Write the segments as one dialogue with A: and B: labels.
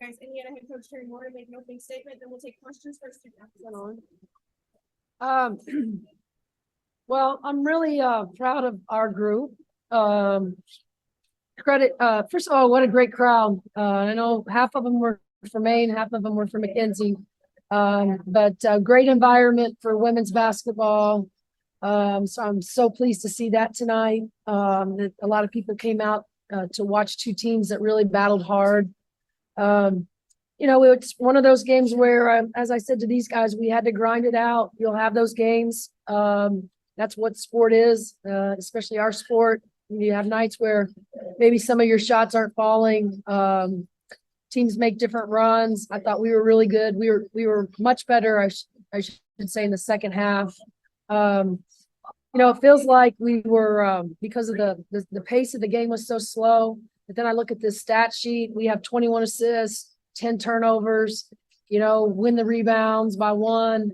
A: Guys, Indiana head coach Terry Moore to make an opening statement, then we'll take questions for student athletes.
B: Well, I'm really proud of our group. First of all, what a great crowd. I know half of them were from Maine, half of them were from Mackenzie. But great environment for women's basketball. So I'm so pleased to see that tonight. That a lot of people came out to watch two teams that really battled hard. It's one of those games where, as I said to these guys, we had to grind it out. You'll have those games. That's what sport is, especially our sport. You have nights where maybe some of your shots aren't falling. Teams make different runs. I thought we were really good. We were much better, I should say, in the second half. It feels like we were because of the pace of the game was so slow. But then I look at this stat sheet. We have 21 assists, 10 turnovers. Win the rebounds by 1.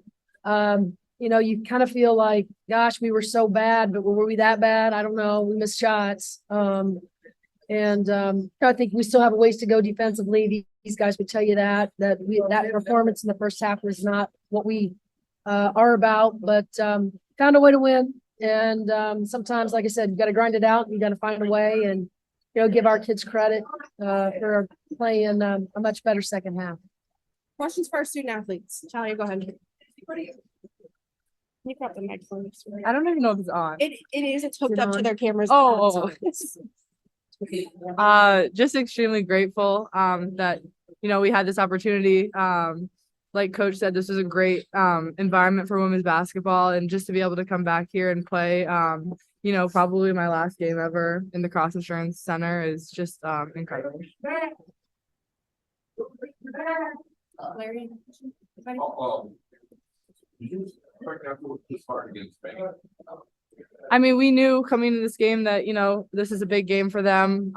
B: You kind of feel like, gosh, we were so bad, but were we that bad? I don't know. We missed shots. I think we still have a ways to go defensively. These guys would tell you that performance in the first half was not what we are about, but found a way to win. And sometimes, like I said, you got to grind it out. You got to find a way, and give our kids credit for playing a much better second half.
A: Questions for our student athletes. Talia, go ahead. You got the microphone.
C: I don't even know if it's on.
A: It is. It's hooked up to their cameras.
C: Just extremely grateful that we had this opportunity. Like Coach said, this is a great environment for women's basketball, and just to be able to come back here and play probably my last game ever in the Cross Insurance Center is just incredible.
A: Larry,
C: I mean, we knew coming into this game that, this is a big game for them.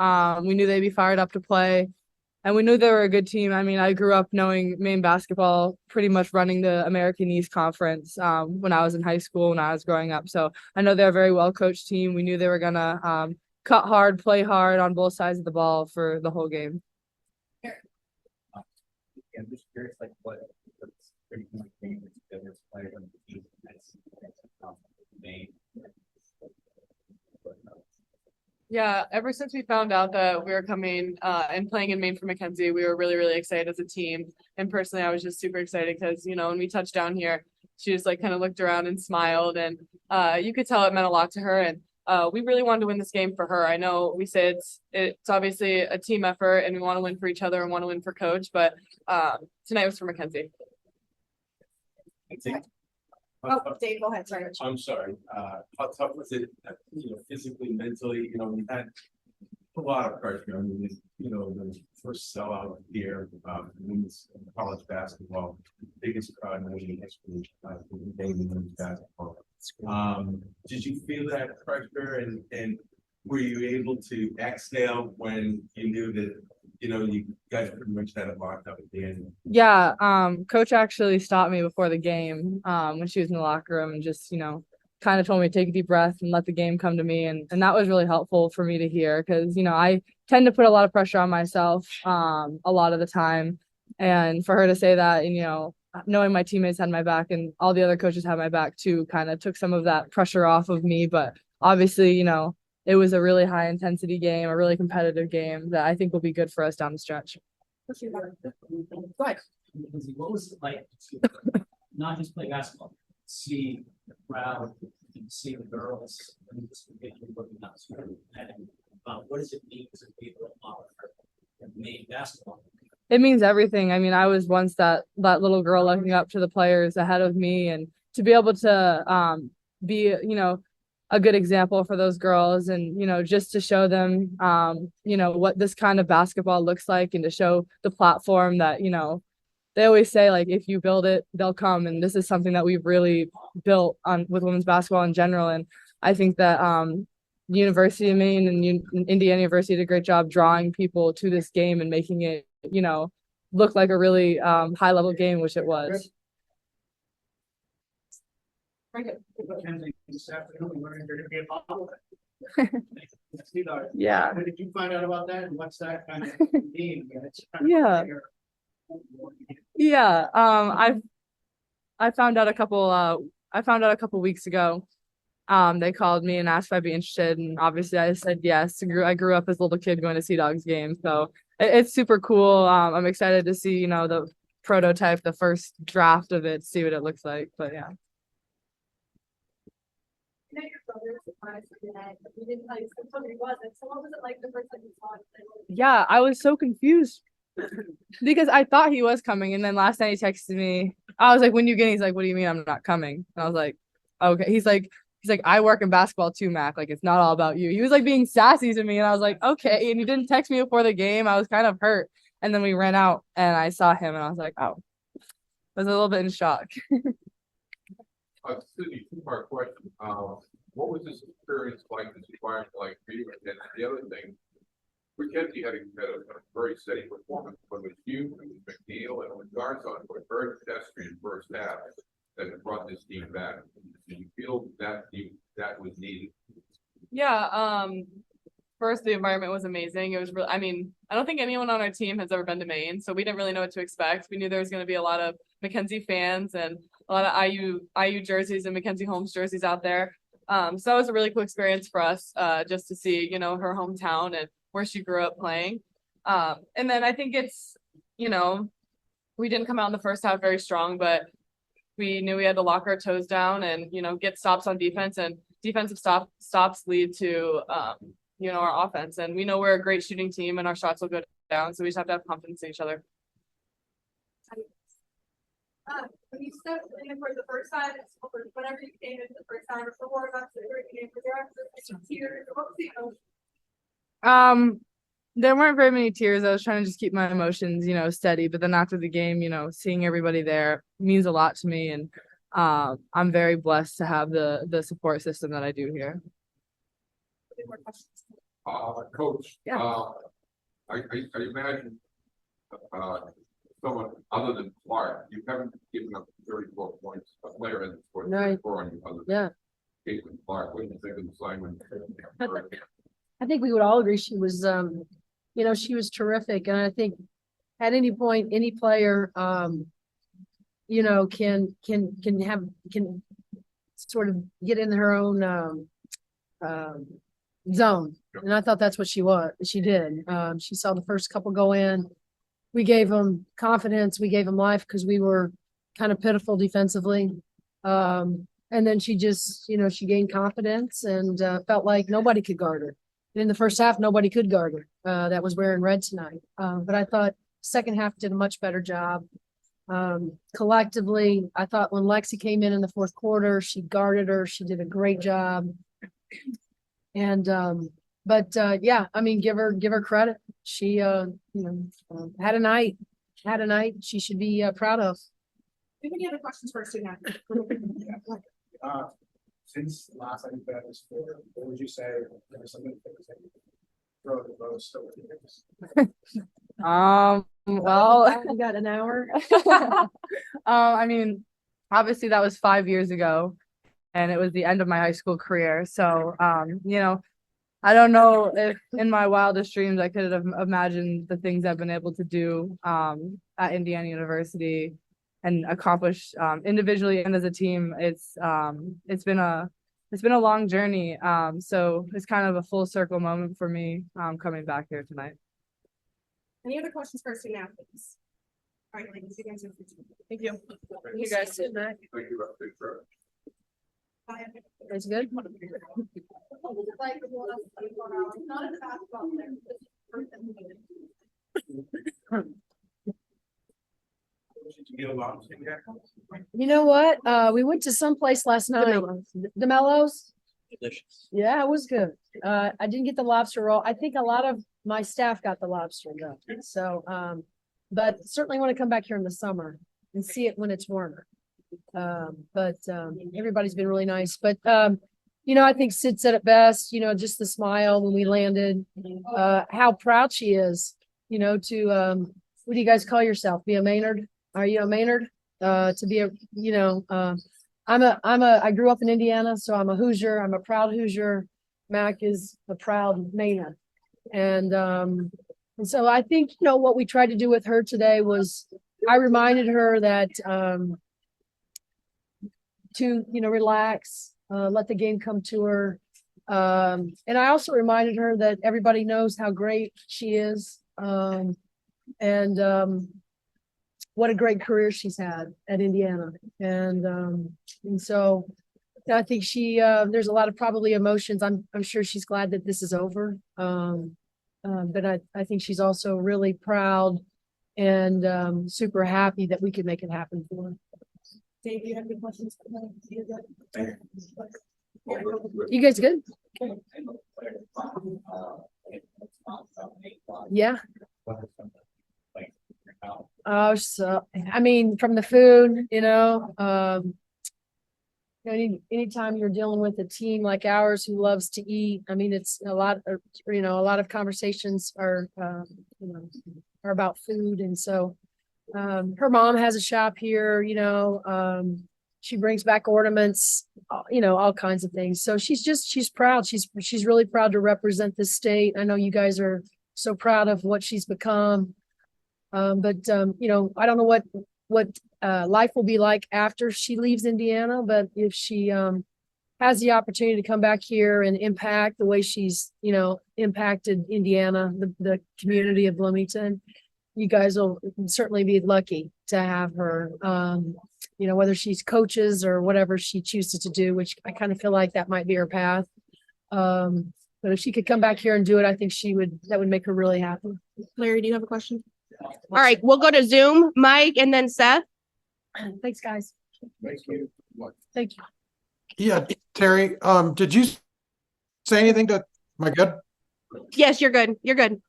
C: We knew they'd be fired up to play, and we knew they were a good team. I mean, I grew up knowing Maine basketball, pretty much running the American East Conference when I was in high school, when I was growing up. So I know they're a very well-coached team. We knew they were going to cut hard, play hard on both sides of the ball for the whole game.
D: I'm just curious, what player on the team Maine.
C: Yeah, ever since we found out that we were coming and playing in Maine for Mackenzie, we were really, really excited as a team. And personally, I was just super excited because, when we touched down here, she just kind of looked around and smiled, and you could tell it meant a lot to her. And we really wanted to win this game for her. I know we say it's obviously a team effort, and we want to win for each other and want to win for Coach, but tonight was for Mackenzie.
A: Dave, go ahead. Sorry.
D: I'm sorry. How tough was it, physically, mentally? We had a lot of pressure. I mean, the first sellout here, women's college basketball, biggest crowd in history, women's basketball. Did you feel that pressure, and were you able to exhale when you knew that you guys pretty much had it locked up at the end?
C: Yeah, Coach actually stopped me before the game when she was in the locker room, and just kind of told me to take a deep breath and let the game come to me, and that was really helpful for me to hear, because I tend to put a lot of pressure on myself a lot of the time, and for her to say that, and knowing my teammates had my back and all the other coaches had my back too, kind of took some of that pressure off of me. But obviously, it was a really high intensity game, a really competitive game that I think will be good for us down the stretch.
A: Go ahead.
E: What was it like to not just play basketball, see the crowd, and see the girls, and just looking up to them? And what does it mean to people in Maine basketball?
C: It means everything. I mean, I was once that little girl looking up to the players ahead of me, and to be able to be, a good example for those girls, and just to show them what this kind of basketball looks like, and to show the platform that they always say, if you build it, they'll come, and this is something that we've really built on with women's basketball in general. And I think that University of Maine and Indiana University did a great job drawing people to this game and making it look like a really high level game, which it was.
E: This afternoon, we learned you're going to be a bottle.
C: Yeah.
E: When did you find out about that, and what's that kind of mean?
C: Yeah. Yeah, I found out a couple weeks ago. They called me and asked if I'd be interested, and obviously I said yes. I grew up as a little kid going to Sea Dogs games, so it's super cool. I'm excited to see, the prototype, the first draft of it, see what it looks like. But yeah.
A: I know your brother was surprised for that, but we didn't tell you somebody wasn't. So what was it like the first time you saw it?
C: Yeah, I was so confused because I thought he was coming, and then last night he texted me. I was like, "When you get?" He's like, "What do you mean I'm not coming?" And I was like, "Okay." He's like, "I work in basketball too, Mac. Like, it's not all about you." He was like being sassy to me, and I was like, "Okay." And he didn't text me before the game. I was kind of hurt, and then we ran out, and I saw him, and I was like, "Oh," I was a little bit in shock.
F: Sydney, two-part question. What was this experience like, this environment like for you? And then the other thing, Mackenzie had a very steady performance, but with you and with McNeil and with Garzon, but very pedestrian first half that brought this team back. Do you feel that that was needed?
C: Yeah, first the environment was amazing. It was really, I mean, I don't think anyone on our team has ever been to Maine, so we didn't really know what to expect. We knew there was going to be a lot of Mackenzie fans and a lot of IU jerseys and Mackenzie Holmes jerseys out there. So that was a really cool experience for us, just to see, her hometown and where she grew up playing. And then I think it's, we didn't come out in the first half very strong, but we knew we had to lock our toes down and, get stops on defense, and defensive stops lead to, our offense. And we know we're a great shooting team and our shots will go down. So we just have to have confidence in each other.
A: When you stepped in for the first time, or whenever you came in the first time, or for warm-ups, or game, was there some tears? What was the emotion?
C: There weren't very many tears. I was trying to just keep my emotions, steady. But then after the game, seeing everybody there means a lot to me, and I'm very blessed to have the support system that I do here.
F: Coach,
C: Yeah.
F: I imagine someone other than Clark, you haven't given up 34 points. A player has scored 34 on you other than Caitlin Clark. What do you think of the Simon?
B: I think we would all agree she was, she was terrific. And I think at any point, any player, can sort of get in her own, zone. And I thought that's what she did. She saw the first couple go in. We gave them confidence. We gave them life because we were kind of pitiful defensively. And then she just, she gained confidence and felt like nobody could guard her. And in the first half, nobody could guard her. That was wearing red tonight. But I thought second half did a much better job. Collectively, I thought when Lexi came in the fourth quarter, she guarded her. She did a great job. And yeah, I mean, give her credit. She had a night she should be proud of.
A: Do you have any other questions for us to
G: Since last time you bet was for, what would you say there was something that throw the most over the years?
C: Well,
B: We got an hour.
C: I mean, obviously that was 5 years ago, and it was the end of my high school career. So, I don't know if in my wildest dreams I could have imagined the things I've been able to do at Indiana University and accomplish individually and as a team. It's been a long journey. So it's kind of a full circle moment for me coming back here tonight.
A: Any other questions for us to please? All right, ladies, you guys are free. Thank you.
B: You guys did that.
F: Thank you, Big Fred.
A: Bye.
B: That's good.
A: What was it like the last 24 hours? Not in the basketball player, but just
D: Did you get a lot of things back?
B: You know what? We went to some place last night. DeMello's.
E: Delicious.
B: Yeah, it was good. I didn't get the lobster roll. I think a lot of my staff got the lobster though. So, but certainly want to come back here in the summer and see it when it's warmer. But everybody's been really nice. But I think Sid said it best, just the smile when we landed, how proud she is, to what do you guys call yourself? Be a Maynard? Are you a Maynard? To be I grew up in Indiana, so I'm a Hoosier. I'm a proud Hoosier. Mac is a proud Maynard. And And so I think, what we tried to do with her today was I reminded her that, to, relax, let the game come to her. And I also reminded her that everybody knows how great she is. And what a great career she's had at Indiana. And so I think there's a lot of probably emotions. I'm sure she's glad that this is over. But I think she's also really proud and super happy that we could make it happen for her.
A: Dave, do you have any questions?
B: You guys good? Yeah. So I mean, from the food, anytime you're dealing with a team like ours who loves to eat, I mean, it's a lot of conversations are about food. And so, her mom has a shop here, she brings back ornaments, all kinds of things. So she's proud. She's really proud to represent this state. I know you guys are so proud of what she's become. But I don't know what life will be like after she leaves Indiana, but if she has the opportunity to come back here and impact the way she's, impacted Indiana, the community of Bloomington, you guys will certainly be lucky to have her, whether she's coaches or whatever she chooses to do, which I kind of feel like that might be her path. But if she could come back here and do it, I think that would make her really happy.
H: Larry, do you have a question? All right, we'll go to Zoom, Mike, and then Seth.
B: Thanks, guys.
G: Thank you.
B: Thank you.
I: Yeah, Terry, did you say anything to, am I good?
H: Yes, you're good. You're good.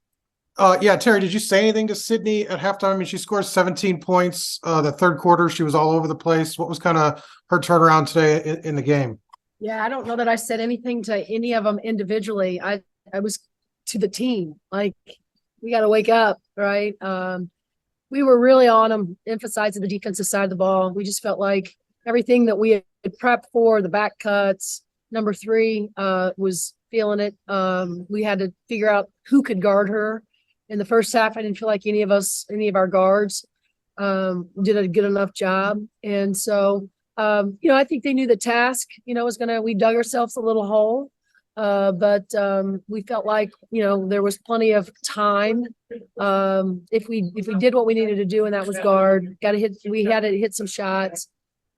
I: Yeah, Terry, did you say anything to Sydney at halftime? I mean, she scored 17 points. The third quarter, she was all over the place. What was kind of her turnaround today in the game?
B: Yeah, I don't know that I said anything to any of them individually. I was to the team, like, we got to wake up, right? We were really on them, emphasizing the defensive side of the ball. We just felt like everything that we had prepped for, the back cuts, number 3 was feeling it. We had to figure out who could guard her. In the first half, I didn't feel like any of our guards did a good enough job. And so, I think they knew the task, we dug ourselves a little hole. But we felt like, there was plenty of time. If we did what we needed to do, and that was guard, we had to hit some shots.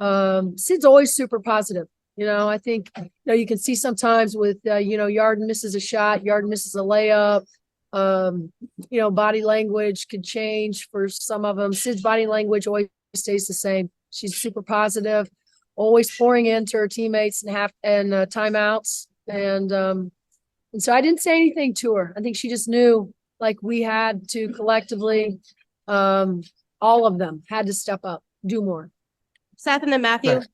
B: Sid's always super positive. I think, you can see sometimes with, Yarden misses a shot, Yarden misses a layup. Body language could change for some of them. Sid's body language always stays the same. She's super positive, always pouring into her teammates and timeouts. And so I didn't say anything to her. I think she just knew, like, we had to collectively, all of them had to step up, do more.
H: Seth and then Matthew.
I: Thanks.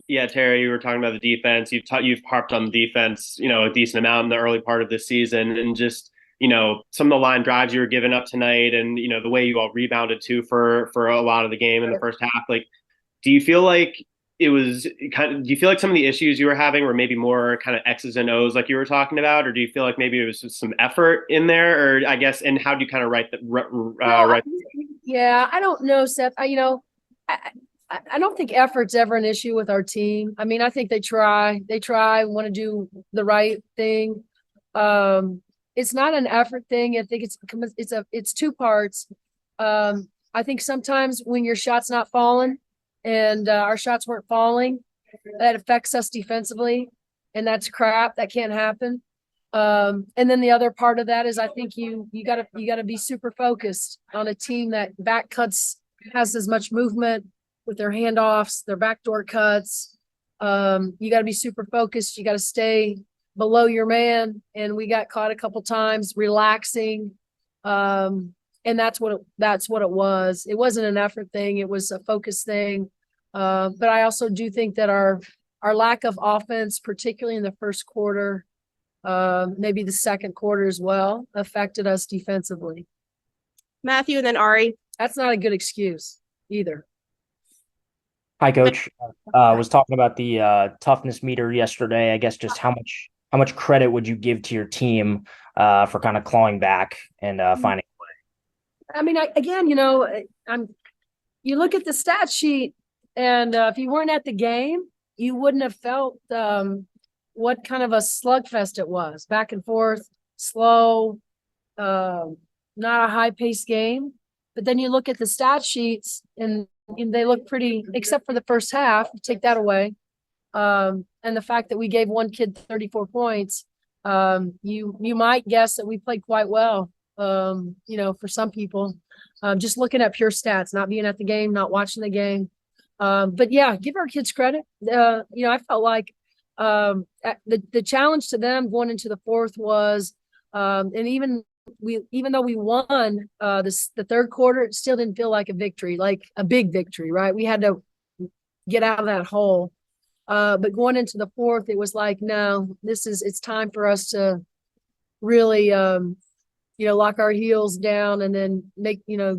J: Yeah, Terry, you were talking about the defense. You've harped on the defense, a decent amount in the early part of this season, and just, some of the line drives you were giving up tonight, and the way you all rebounded too for a lot of the game in the first half. Like, do you feel like do you feel like some of the issues you were having were maybe more kind of X's and O's like you were talking about, or do you feel like maybe it was just some effort in there, or I guess, and how do you kind of right?
B: Yeah, I don't know, Seth. I don't think effort's ever an issue with our team. I mean, I think they try, want to do the right thing. It's not an effort thing. I think it's 2 parts. I think sometimes when your shot's not falling and our shots weren't falling, that affects us defensively, and that's crap. That can't happen. And then the other part of that is, I think you gotta be super focused on a team that back cuts, has as much movement with their handoffs, their backdoor cuts. You got to be super focused. You got to stay below your man. And we got caught a couple times relaxing. And that's what it was. It wasn't an effort thing. It was a focus thing. But I also do think that our lack of offense, particularly in the first quarter, maybe the second quarter as well, affected us defensively.
H: Matthew and then Ari.
B: That's not a good excuse either.
K: Hi, Coach. Was talking about the toughness meter yesterday. I guess just how how much credit would you give to your team for kind of clawing back and finding a way?
B: I mean, again, you look at the stat sheet, and if you weren't at the game, you wouldn't have felt what kind of a slugfest it was. Back and forth, slow, not a high-paced game. But then you look at the stat sheets, and they look pretty, except for the first half. Take that away, and the fact that we gave one kid 34 points, you might guess that we played quite well. For some people, just looking at pure stats, not being at the game, not watching the game. But yeah, give our kids credit. I felt like the challenge to them going into the fourth was, and even though we won the third quarter, it still didn't feel like a victory, like a big victory, right? We had to get out of that hole. But going into the fourth, it was like, no, it's time for us to really, lock our heels down and then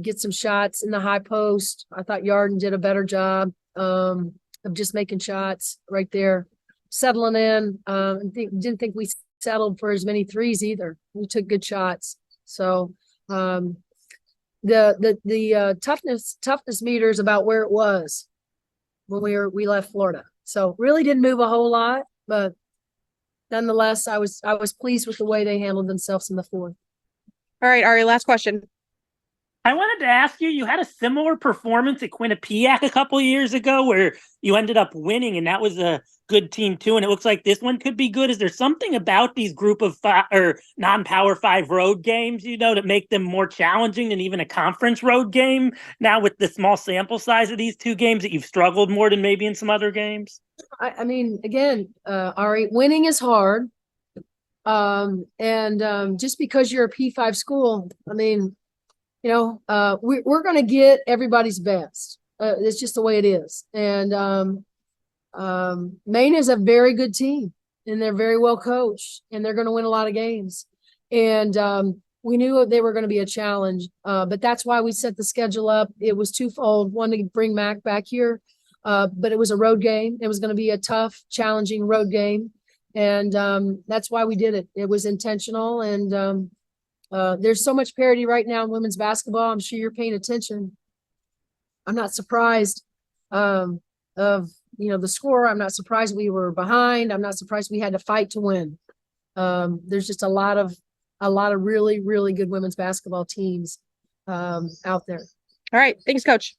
B: get some shots in the high post. I thought Yarden did a better job of just making shots right there, settling in. Didn't think we settled for as many threes either. We took good shots. So the toughness meter is about where it was when we left Florida. So really didn't move a whole lot, but nonetheless, I was pleased with the way they handled themselves in the fourth.
H: All right, Ari, last question.
L: I wanted to ask you, you had a similar performance at Quinnipiac a couple of years ago where you ended up winning, and that was a good team too. And it looks like this one could be good. Is there something about these group of five or non-Power 5 road games, that make them more challenging than even a conference road game now with the small sample size of these two games that you've struggled more than maybe in some other games?
B: I mean, again, Ari, winning is hard. Just because you're a P5 school, I mean, we're going to get everybody's best. It's just the way it is. And Maine is a very good team, and they're very well coached, and they're going to win a lot of games. And we knew they were going to be a challenge, but that's why we set the schedule up. It was twofold. One, to bring Mac back here, but it was a road game. It was going to be a tough, challenging road game. And that's why we did it. It was intentional. And there's so much parity right now in women's basketball. I'm sure you're paying attention. I'm not surprised of the score. I'm not surprised we were behind. I'm not surprised we had to fight to win. There's just a lot of really, really good women's basketball teams out there.
H: All right. Thanks, Coach.